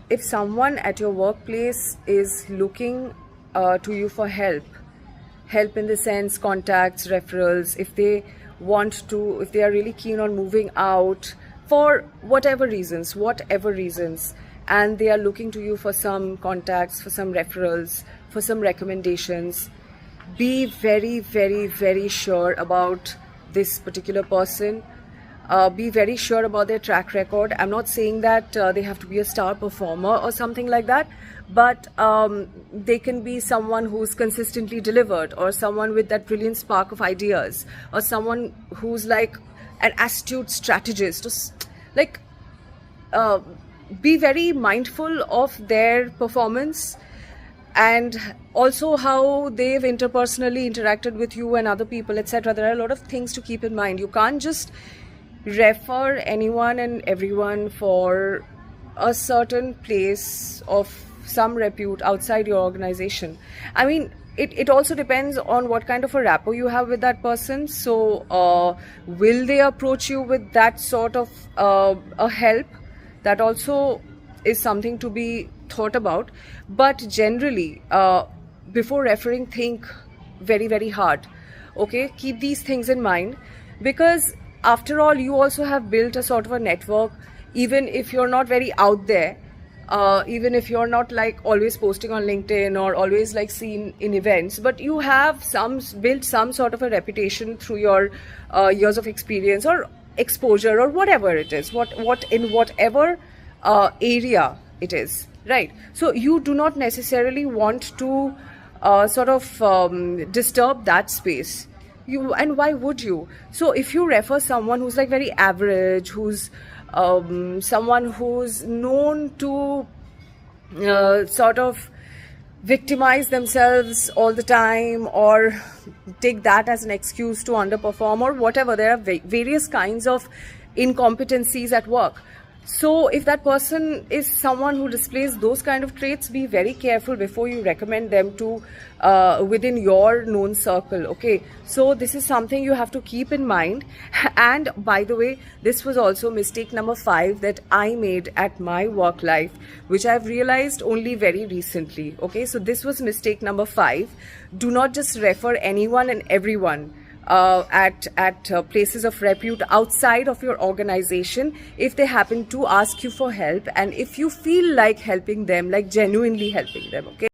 if someone at your workplace is looking to you for help in the sense contacts, referrals, if they if they are really keen on moving out for whatever reasons, and they are looking to you for some contacts, for some referrals, for some recommendations, be very, very, very sure about this particular person. Be very sure about their track record. I'm not saying that they have to be a star performer or something like that, but they can be someone who's consistently delivered, or someone with that brilliant spark of ideas, or someone who's like an astute strategist. Like, be very mindful of their performance, and also how they've interpersonally interacted with you and other people, etc. There are a lot of things to keep in mind. You can't just refer anyone and everyone for a certain place of some repute outside your organization. I mean, it also depends on what kind of a rapport you have with that person. So will they approach you with that sort of a help? That also is something to be thought about. But generally, before referring, think very, very hard. Okay, keep these things in mind, because after all, you also have built a sort of a network, even if you're not very out there, even if you're not like always posting on LinkedIn or always like seen in events, but you have built some sort of a reputation through your years of experience or exposure or whatever it is, in whatever area it is, right? So you do not necessarily want to disturb that space. And why would you? So if you refer someone who's like very average, who's someone who's known to sort of victimize themselves all the time, or take that as an excuse to underperform or whatever, there are various kinds of incompetencies at work. So if that person is someone who displays those kind of traits, be very careful before you recommend them to within your known circle. Okay, so this is something you have to keep in mind. And by the way, this was also mistake number 5 that I made at my work life, which I've realized only very recently. Okay, so this was mistake number 5. Do not just refer anyone and everyone at places of repute outside of your organization if they happen to ask you for help, and if you feel like helping them, like genuinely helping them. Okay.